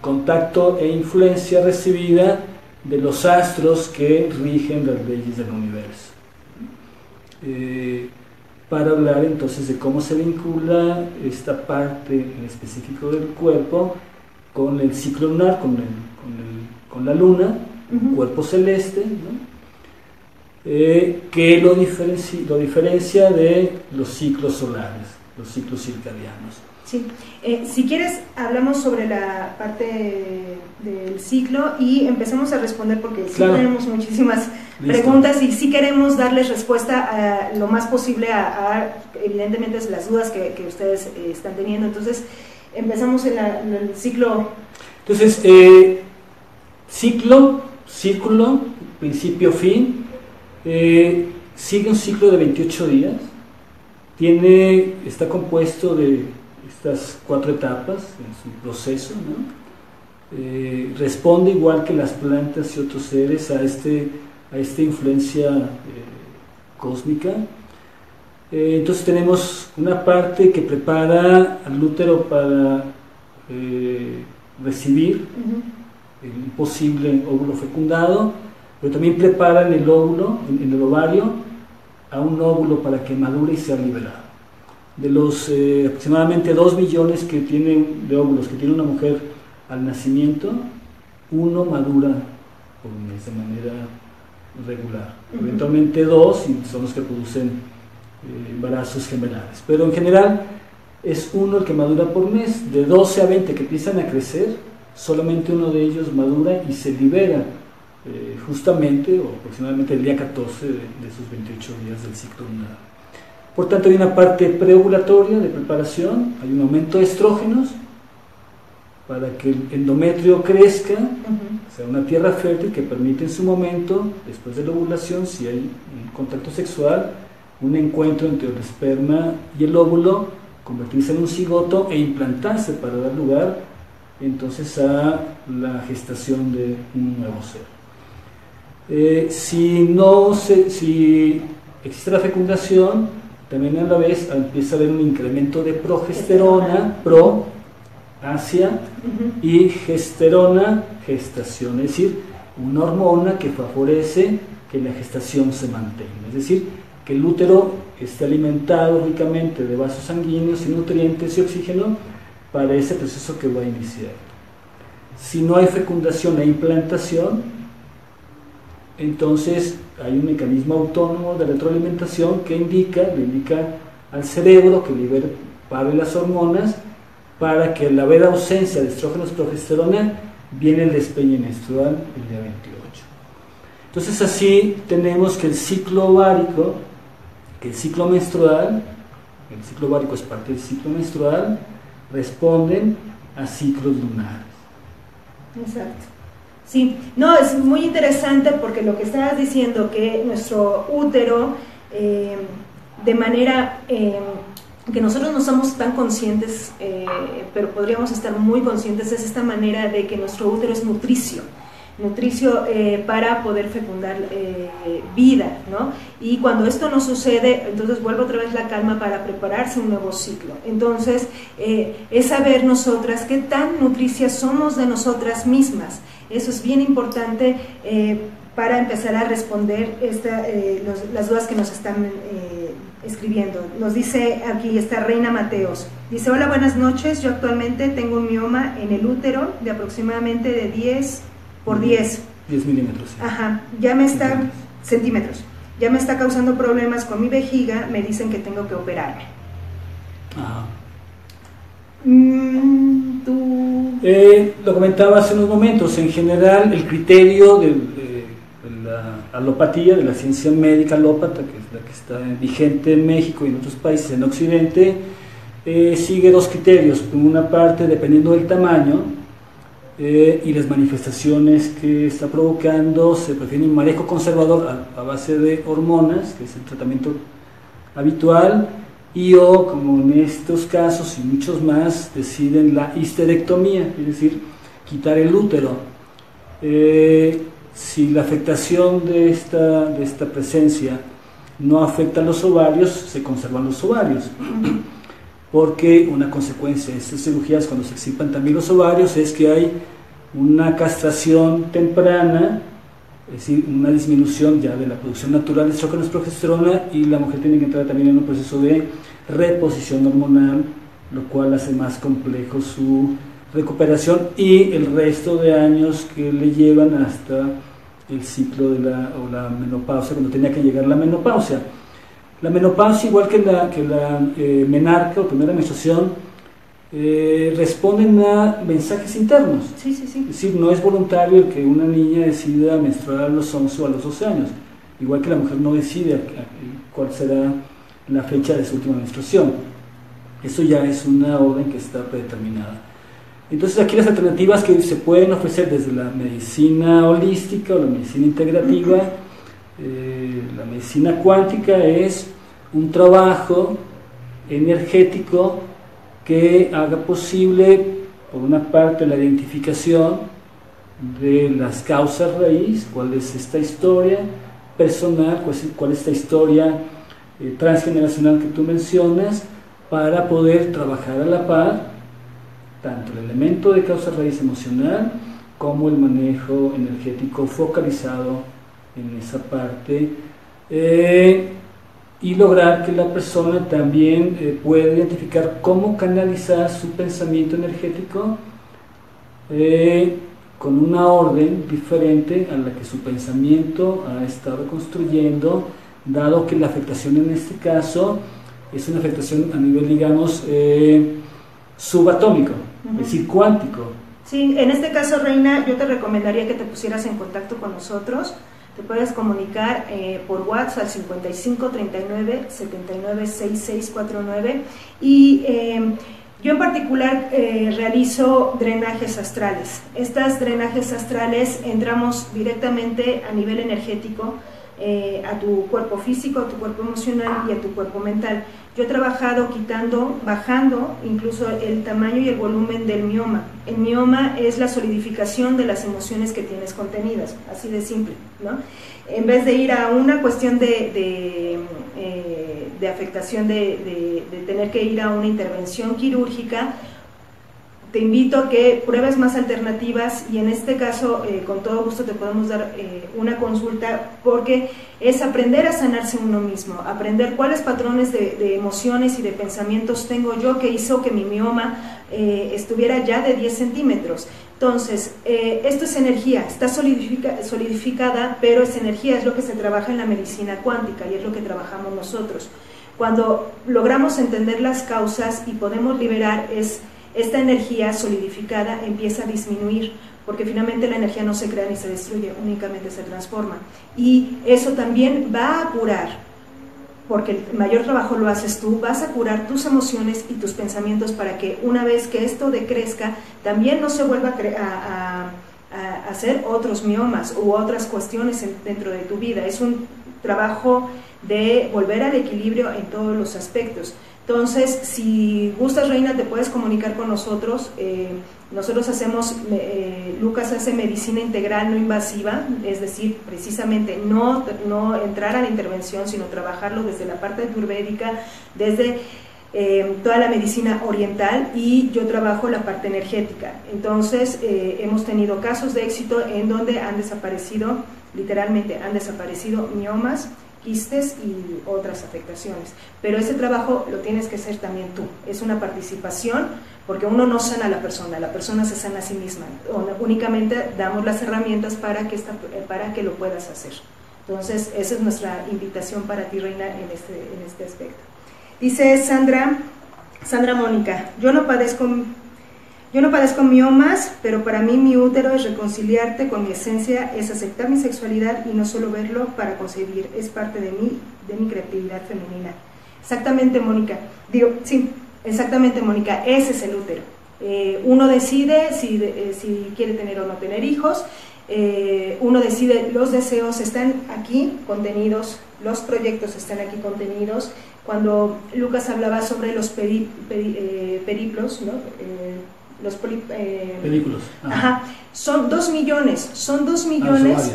contacto e influencia recibida de los astros que rigen las leyes del universo. Para hablar entonces de cómo se vincula esta parte en específico del cuerpo con el ciclo lunar, con la luna, cuerpo celeste, ¿no? Que lo diferencia de los ciclos solares, los ciclos circadianos. Sí. Si quieres, hablamos sobre la parte del ciclo y empezamos a responder, porque sí tenemos muchísimas preguntas y sí queremos darles respuesta lo más posible a evidentemente las dudas que ustedes están teniendo. Entonces, empezamos en el ciclo. Entonces, círculo, principio, fin, sigue un ciclo de 28 días, está compuesto de estas 4 etapas en su proceso, ¿no? Responde igual que las plantas y otros seres a esta influencia cósmica. Entonces tenemos una parte que prepara al útero para recibir el posible óvulo fecundado, pero también prepara en el óvulo, en el ovario, a un óvulo para que madure y sea liberado. De los aproximadamente 2 millones de óvulos que tiene una mujer al nacimiento, 1 madura por mes de manera regular. Eventualmente 2 y son los que producen embarazos gemelares. Pero en general es 1 el que madura por mes. De 12 a 20 que empiezan a crecer, solamente 1 de ellos madura y se libera justamente o aproximadamente el día 14 de esos 28 días del ciclo lunar. Por tanto, hay una parte preovulatoria de preparación, hay un aumento de estrógenos para que el endometrio crezca, sea una tierra fértil que permite en su momento, después de la ovulación, si hay un contacto sexual, un encuentro entre el esperma y el óvulo, convertirse en un cigoto e implantarse para dar lugar entonces a la gestación de un nuevo ser. Si existe la fecundación, también a la vez empieza a haber un incremento de progesterona, hacia, y gesterona, gestación, es decir, una hormona que favorece que la gestación se mantenga, es decir, que el útero esté alimentado ricamente de vasos sanguíneos y nutrientes y oxígeno para ese proceso que va a iniciar. Si no hay fecundación e implantación, entonces hay un mecanismo autónomo de retroalimentación que le indica al cerebro que libere las hormonas para que al haber ausencia de estrógenos progesterona viene el despeñe menstrual el día 28. Entonces así tenemos que el ciclo ovárico, que el ciclo menstrual, el ciclo ovárico es parte del ciclo menstrual, responden a ciclos lunares. Exacto. Sí, no, es muy interesante porque lo que estabas diciendo, que nuestro útero, de manera que nosotros no somos tan conscientes, pero podríamos estar muy conscientes, es esta manera de que nuestro útero es nutricio para poder fecundar vida, ¿no? Y cuando esto no sucede, entonces vuelve otra vez la calma para prepararse un nuevo ciclo. Entonces, es saber nosotras qué tan nutricias somos de nosotras mismas. Eso es bien importante para empezar a responder las dudas que nos están escribiendo. Nos dice aquí, está Reina Mateos, dice: hola, buenas noches, yo actualmente tengo un mioma en el útero de aproximadamente de 10 por 10 milímetros. Sí. Ajá, ya me está, centímetros, ya me está causando problemas con mi vejiga, me dicen que tengo que operarme. Ajá. ¿Tú? Lo comentaba hace unos momentos, en general el criterio de la alopatía, de la ciencia médica alópata, que es la que está vigente en México y en otros países en Occidente, sigue dos criterios. Por una parte, dependiendo del tamaño y las manifestaciones que está provocando, se prefiere un manejo conservador a base de hormonas, que es el tratamiento habitual, o como en estos casos y muchos más, deciden la histerectomía, es decir, quitar el útero. Si la afectación de esta presencia no afecta a los ovarios, se conservan los ovarios, porque una consecuencia de estas cirugías, cuando se excipan también los ovarios, es que hay una castración temprana, es decir, una disminución ya de la producción natural de estrógenos progesterona, y la mujer tiene que entrar también en un proceso de reposición hormonal, lo cual hace más complejo su recuperación y el resto de años que le llevan hasta el ciclo de la menopausia, cuando tenía que llegar la menopausia. La menopausia, igual que la menarca o primera menstruación, responden a mensajes internos. Sí, sí, sí. Es decir, no es voluntario el que una niña decida menstruar a los 11 o a los 12 años, igual que la mujer no decide cuál será la fecha de su última menstruación. Eso ya es una orden que está predeterminada. Entonces aquí las alternativas que se pueden ofrecer desde la medicina holística o la medicina integrativa, la medicina cuántica, es un trabajo energético que haga posible, por una parte, la identificación de las causas raíz, cuál es esta historia personal, cuál es esta historia transgeneracional que tú mencionas, para poder trabajar a la par tanto el elemento de causa raíz emocional como el manejo energético focalizado en esa parte, y lograr que la persona también pueda identificar cómo canalizar su pensamiento energético con una orden diferente a la que su pensamiento ha estado construyendo, dado que la afectación en este caso es una afectación a nivel, digamos, subatómico, es decir, cuántico. Sí, en este caso, Reina, yo te recomendaría que te pusieras en contacto con nosotros. Te puedes comunicar por WhatsApp al 55 39 79 66 49, y yo en particular realizo drenajes astrales. Estos drenajes astrales entramos directamente a nivel energético a tu cuerpo físico, a tu cuerpo emocional y a tu cuerpo mental. Yo he trabajado bajando incluso el tamaño y el volumen del mioma. El mioma es la solidificación de las emociones que tienes contenidas, así de simple, ¿no? En vez de ir a una cuestión de afectación, de tener que ir a una intervención quirúrgica, te invito a que pruebes más alternativas y en este caso con todo gusto te podemos dar una consulta, porque es aprender a sanarse uno mismo, aprender cuáles patrones de emociones y de pensamientos tengo yo que hizo que mi mioma estuviera ya de 10 centímetros. Entonces, esto es energía, está solidificada, pero es energía, es lo que se trabaja en la medicina cuántica y es lo que trabajamos nosotros. Cuando logramos entender las causas y podemos liberar esta energía solidificada empieza a disminuir, porque finalmente la energía no se crea ni se destruye, únicamente se transforma. Y eso también va a curar, porque el mayor trabajo lo haces tú, vas a curar tus emociones y tus pensamientos para que una vez que esto decrezca, también no se vuelva a hacer otros miomas u otras cuestiones dentro de tu vida. Es un trabajo de volver al equilibrio en todos los aspectos. Entonces, si gustas, Reina, te puedes comunicar con nosotros. Nosotros hacemos, Lucas hace medicina integral no invasiva, es decir, precisamente no entrar a la intervención, sino trabajarlo desde la parte ayurvédica, desde toda la medicina oriental, y yo trabajo la parte energética. Entonces, hemos tenido casos de éxito en donde han desaparecido, literalmente han desaparecido miomas, quistes y otras afectaciones, pero ese trabajo lo tienes que hacer también tú, es una participación, porque uno no sana a la persona se sana a sí misma, únicamente damos las herramientas para que lo puedas hacer. Entonces esa es nuestra invitación para ti, Reina, en este aspecto. Dice Sandra Mónica, yo no padezco miomas, pero para mí mi útero es reconciliarte con mi esencia, es aceptar mi sexualidad y no solo verlo para concebir, es parte de mi creatividad femenina. Exactamente, Mónica. Exactamente, Mónica, ese es el útero. Uno decide si quiere tener o no tener hijos, uno decide, los deseos están aquí contenidos, los proyectos están aquí contenidos. Cuando Lucas hablaba sobre los periplos, ¿no? Películas. Ajá. Son 2 millones. Son 2 millones.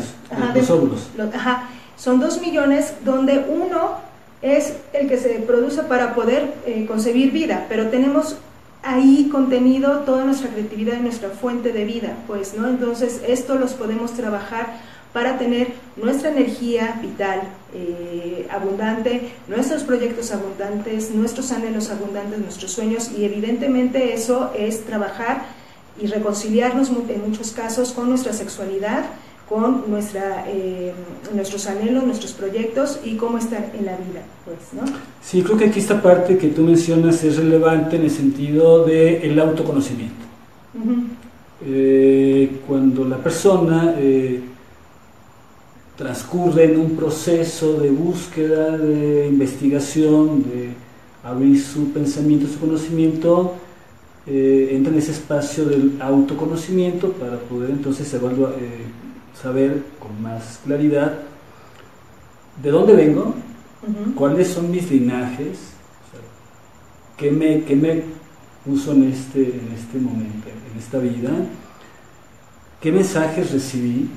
Los óvulos. Son 2 millones donde uno es el que se produce para poder concebir vida, pero tenemos ahí contenido toda nuestra creatividad y nuestra fuente de vida, pues, ¿no? Entonces, esto los podemos trabajar para tener nuestra energía vital abundante, nuestros proyectos abundantes, nuestros anhelos abundantes, nuestros sueños, y evidentemente eso es trabajar y reconciliarnos en muchos casos con nuestra sexualidad, con nuestros anhelos, nuestros proyectos y cómo estar en la vida, pues, ¿no? Sí, creo que aquí esta parte que tú mencionas es relevante en el sentido del autoconocimiento. Cuando la persona transcurre en un proceso de búsqueda, de investigación, de abrir su pensamiento, su conocimiento, entra en ese espacio del autoconocimiento para poder entonces saber con más claridad de dónde vengo, cuáles son mis linajes, o sea, qué me puso en este momento, en esta vida, qué mensajes recibí,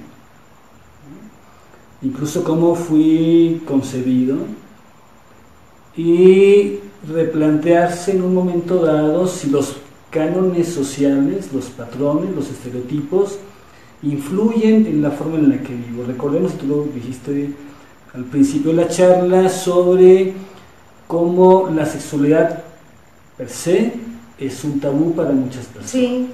incluso cómo fui concebido, y replantearse en un momento dado si los cánones sociales, los patrones, los estereotipos influyen en la forma en la que vivo. Recordemos, tú lo dijiste al principio de la charla, sobre cómo la sexualidad per se es un tabú para muchas personas. Sí.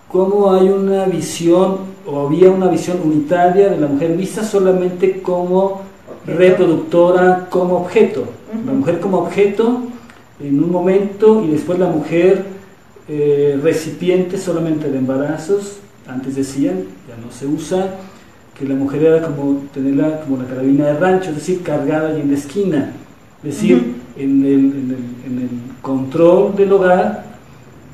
Cómo hay una visión, o había una visión unitaria de la mujer vista solamente como reproductora, como objeto. La mujer como objeto en un momento, y después la mujer recipiente solamente de embarazos. Antes decían, ya no se usa, que la mujer era como tenerla como la carabina de rancho, es decir, cargada y en la esquina, es decir, en el control del hogar,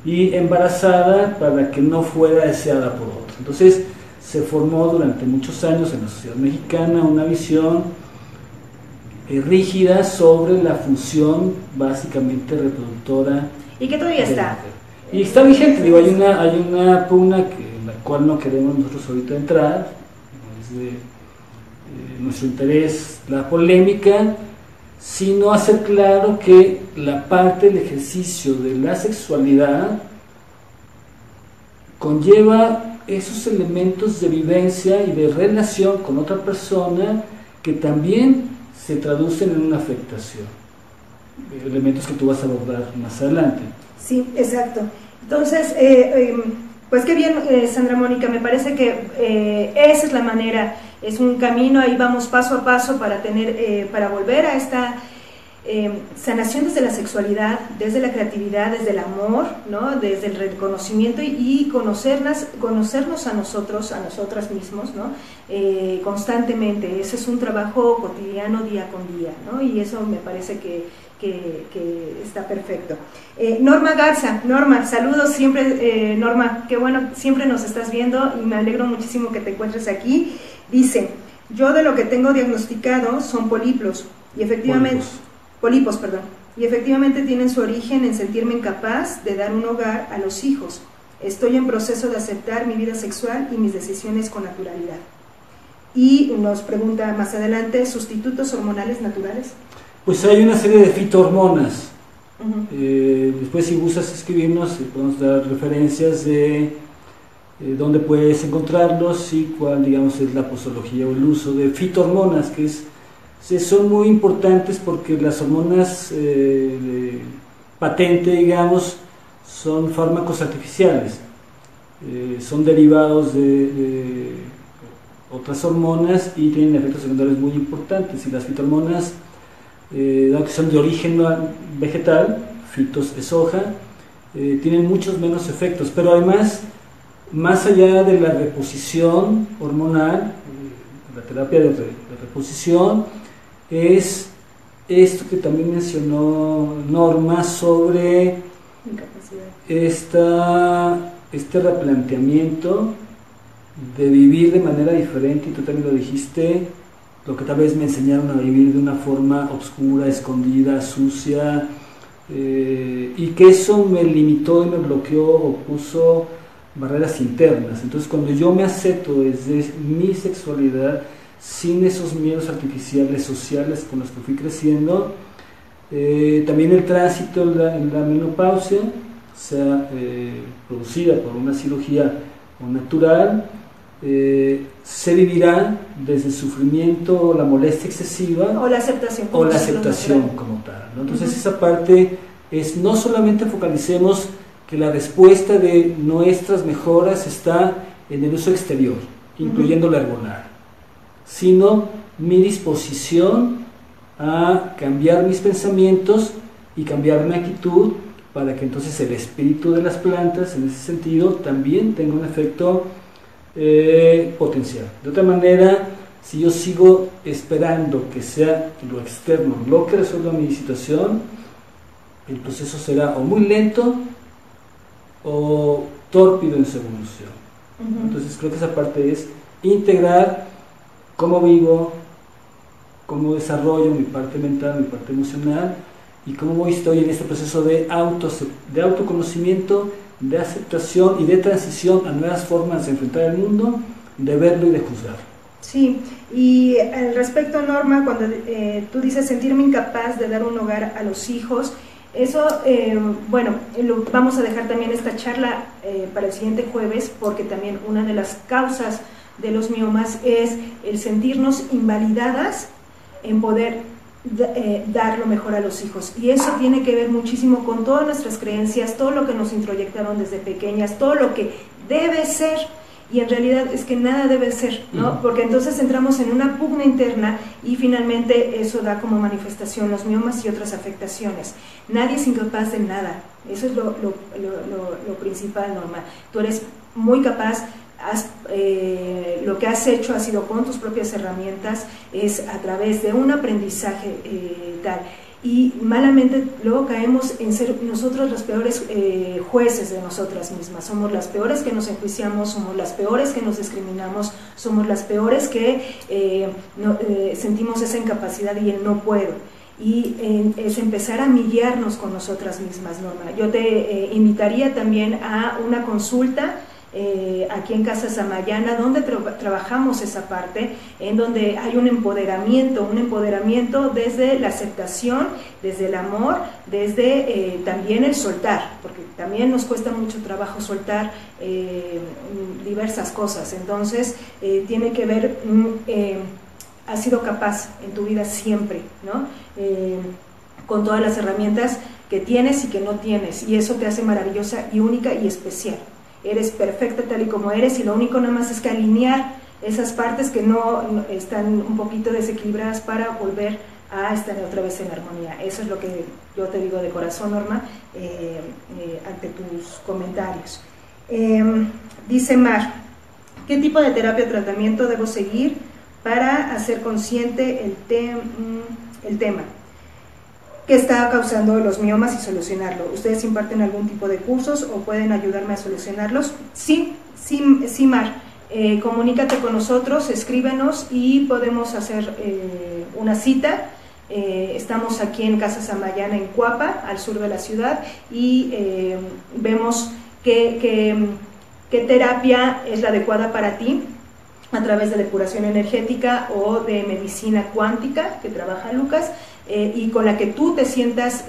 y embarazada para que no fuera deseada por otro. Entonces, se formó durante muchos años en la sociedad mexicana una visión rígida sobre la función básicamente reproductora. Y que todavía está. Y está vigente, digo, hay una pugna en la cual no queremos nosotros ahorita entrar, no es de nuestro interés la polémica, sino hacer claro que la parte del ejercicio de la sexualidad conlleva esos elementos de vivencia y de relación con otra persona que también se traducen en una afectación, elementos que tú vas a abordar más adelante. Sí, exacto. Entonces, pues qué bien, Sandra Mónica, me parece que esa es la manera, es un camino, ahí vamos paso a paso para volver a esta sanación desde la sexualidad, desde la creatividad, desde el amor, ¿no? Desde el reconocimiento y conocernos a nosotros, a nosotras mismos, ¿no? Constantemente. Ese es un trabajo cotidiano, día con día, ¿no? Y eso me parece que está perfecto. Norma Garza, Norma, saludos siempre, Norma, qué bueno, siempre nos estás viendo y me alegro muchísimo que te encuentres aquí. Dice, yo de lo que tengo diagnosticado son pólipos, y efectivamente... Pólipos, perdón. Y efectivamente tienen su origen en sentirme incapaz de dar un hogar a los hijos. Estoy en proceso de aceptar mi vida sexual y mis decisiones con naturalidad. Y nos pregunta más adelante, ¿sustitutos hormonales naturales? Pues hay una serie de fitohormonas. Después, si gustas escribirnos, podemos dar referencias de dónde puedes encontrarlos y cuál, digamos, es la posología o el uso de fitohormonas, que son muy importantes porque las hormonas patente, digamos, son fármacos artificiales, son derivados de otras hormonas y tienen efectos secundarios muy importantes. Y las fitohormonas, dado que son de origen vegetal, fitos es hoja, tienen muchos menos efectos, pero además, más allá de la reposición hormonal, la terapia de reposición, es esto que también mencionó Norma sobre este replanteamiento de vivir de manera diferente, y tú también lo dijiste, lo que tal vez me enseñaron a vivir de una forma oscura, escondida, sucia, y que eso me limitó y me bloqueó o puso barreras internas. Entonces, cuando yo me acepto desde mi sexualidad, sin esos miedos artificiales sociales con los que fui creciendo, también el tránsito en la menopausia, sea producida por una cirugía o natural, se vivirá desde el sufrimiento o la molestia excesiva o la aceptación como tal, ¿no? Entonces esa parte es, no solamente focalicemos que la respuesta de nuestras mejoras está en el uso exterior, incluyendo la hormonal, sino mi disposición a cambiar mis pensamientos y cambiar mi actitud para que entonces el espíritu de las plantas, en ese sentido, también tenga un efecto potencial. De otra manera, si yo sigo esperando que sea lo externo lo que resuelva mi situación, el proceso será o muy lento o tórpido en su evolución. Entonces creo que esa parte es integrar cómo vivo, cómo desarrollo mi parte mental, mi parte emocional, y cómo estoy en este proceso de autoconocimiento, de aceptación y de transición a nuevas formas de enfrentar el mundo, de verlo y de juzgar. Sí, y al respecto, Norma, cuando tú dices sentirme incapaz de dar un hogar a los hijos, eso, bueno, vamos a dejar también esta charla para el siguiente jueves, porque también una de las causas de los miomas es el sentirnos invalidadas en poder dar lo mejor a los hijos, y eso tiene que ver muchísimo con todas nuestras creencias, todo lo que nos introyectaron desde pequeñas, todo lo que debe ser, y en realidad es que nada debe ser, ¿no? Porque entonces entramos en una pugna interna y finalmente eso da como manifestación los miomas y otras afectaciones. Nadie es incapaz de nada, eso es lo principal, Norma. Tú eres muy capaz. Lo que has hecho ha sido con tus propias herramientas, es a través de un aprendizaje tal. y malamente luego caemos en ser nosotros los peores jueces de nosotras mismas. Somos las peores que nos enjuiciamos, somos las peores que nos discriminamos, somos las peores que sentimos esa incapacidad y el no puedo. Y es empezar a millarnos con nosotras mismas, Norma. Yo te invitaría también a una consulta aquí en Casa Samayana, donde trabajamos esa parte, en donde hay un empoderamiento desde la aceptación, desde el amor, desde también el soltar, porque también nos cuesta mucho trabajo soltar diversas cosas. Entonces tiene que ver, has sido capaz en tu vida siempre, ¿no? Con todas las herramientas que tienes y que no tienes, y eso te hace maravillosa y única y especial. Eres perfecta tal y como eres, y lo único nada más es que alinear esas partes que no están un poquito desequilibradas para volver a estar otra vez en armonía. Eso es lo que yo te digo de corazón, Norma, ante tus comentarios. Dice Mar, ¿qué tipo de terapia o tratamiento debo seguir para hacer consciente el tema que está causando los miomas y solucionarlo? ¿Ustedes imparten algún tipo de cursos o pueden ayudarme a solucionarlos? Sí, Mar, comunícate con nosotros, escríbenos y podemos hacer una cita. Estamos aquí en Casa Samayana en Cuapa, al sur de la ciudad, y vemos qué terapia es la adecuada para ti, a través de depuración energética o de medicina cuántica que trabaja Lucas, y con la que tú te sientas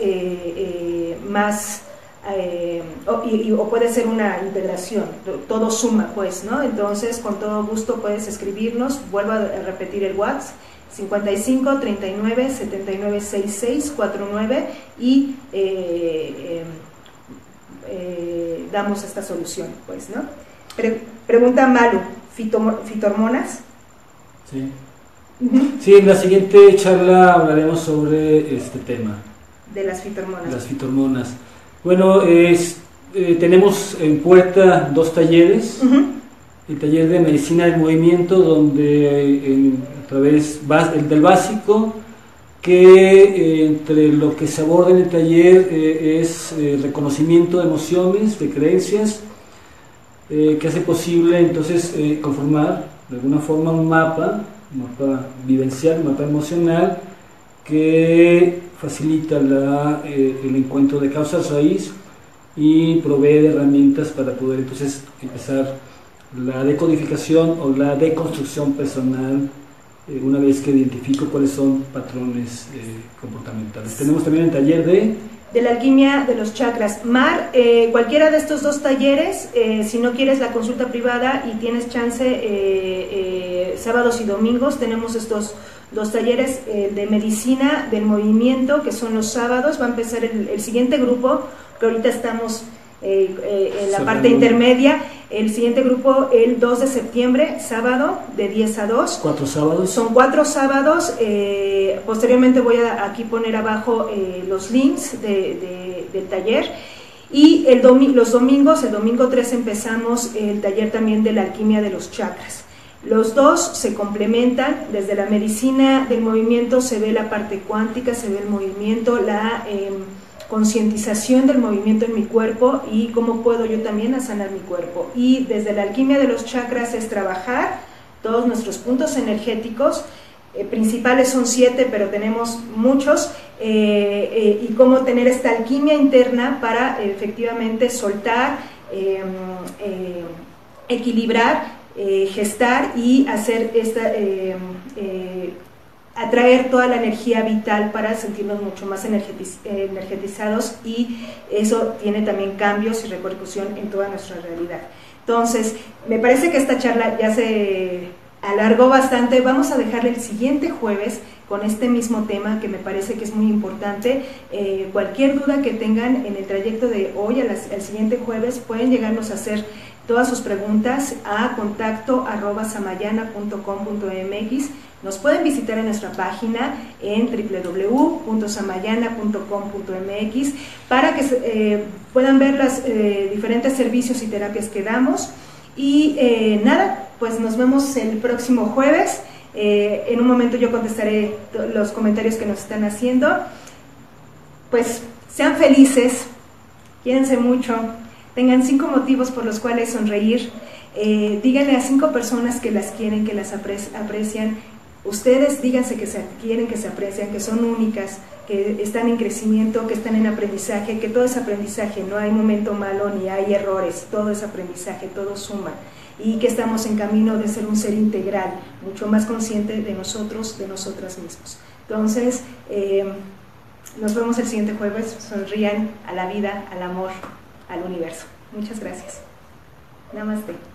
más, o puede ser una integración, todo suma, pues, ¿no? Entonces, con todo gusto puedes escribirnos. Vuelvo a repetir el WhatsApp, 55 39 79 66 49, y damos esta solución, pues, ¿no? Pregunta Malu, ¿fitohormonas? Sí. Sí, en la siguiente charla hablaremos sobre este tema. De las fitohormonas. Las fitohormonas. Bueno, tenemos en puerta 2 talleres. El taller de medicina del movimiento, donde a través del básico, que entre lo que se aborda en el taller es reconocimiento de emociones, de creencias, que hace posible entonces conformar de alguna forma un mapa vivencial, un mapa emocional, que facilita el encuentro de causas raíz y provee de herramientas para poder entonces empezar la decodificación o la deconstrucción personal, una vez que identifico cuáles son patrones comportamentales. Tenemos también el taller de la alquimia de los chakras. Mar, cualquiera de estos 2 talleres, si no quieres la consulta privada y tienes chance, sábados y domingos, tenemos estos 2 talleres de medicina del movimiento, que son los sábados. Va a empezar el siguiente grupo, que ahorita estamos en la parte intermedia. El siguiente grupo el 2 de septiembre, sábado, de 10 a 2. 4 sábados. Son 4 sábados. Posteriormente voy a aquí poner abajo los links del taller. Y los domingos, el domingo 3 empezamos el taller también de la alquimia de los chakras. Los dos se complementan. Desde la medicina del movimiento se ve la parte cuántica, se ve el movimiento, la concientización del movimiento en mi cuerpo y cómo puedo yo también sanar mi cuerpo. Y desde la alquimia de los chakras es trabajar todos nuestros puntos energéticos, principales son 7, pero tenemos muchos, y cómo tener esta alquimia interna para efectivamente soltar, equilibrar, gestar y hacer atraer toda la energía vital para sentirnos mucho más energetizados, y eso tiene también cambios y repercusión en toda nuestra realidad. Entonces, me parece que esta charla ya se alargó bastante. Vamos a dejarle el siguiente jueves con este mismo tema, que me parece que es muy importante. Cualquier duda que tengan en el trayecto de hoy al siguiente jueves, pueden llegarnos a hacer todas sus preguntas a contacto@samayana.com.mx. Nos pueden visitar en nuestra página en www.samayana.com.mx para que puedan ver los diferentes servicios y terapias que damos. Y nada, pues nos vemos el próximo jueves. En un momento yo contestaré los comentarios que nos están haciendo. pues sean felices, quiérense mucho, tengan 5 motivos por los cuales sonreír, díganle a 5 personas que las quieren, que las aprecian. Ustedes díganse que se quieren, que se aprecian, que son únicas, que están en crecimiento, que están en aprendizaje, que todo es aprendizaje, no hay momento malo ni hay errores, todo es aprendizaje, todo suma, y que estamos en camino de ser un ser integral, mucho más consciente de nosotros, de nosotras mismos. Entonces, nos vemos el siguiente jueves. Sonrían a la vida, al amor, al universo. Muchas gracias. Namaste.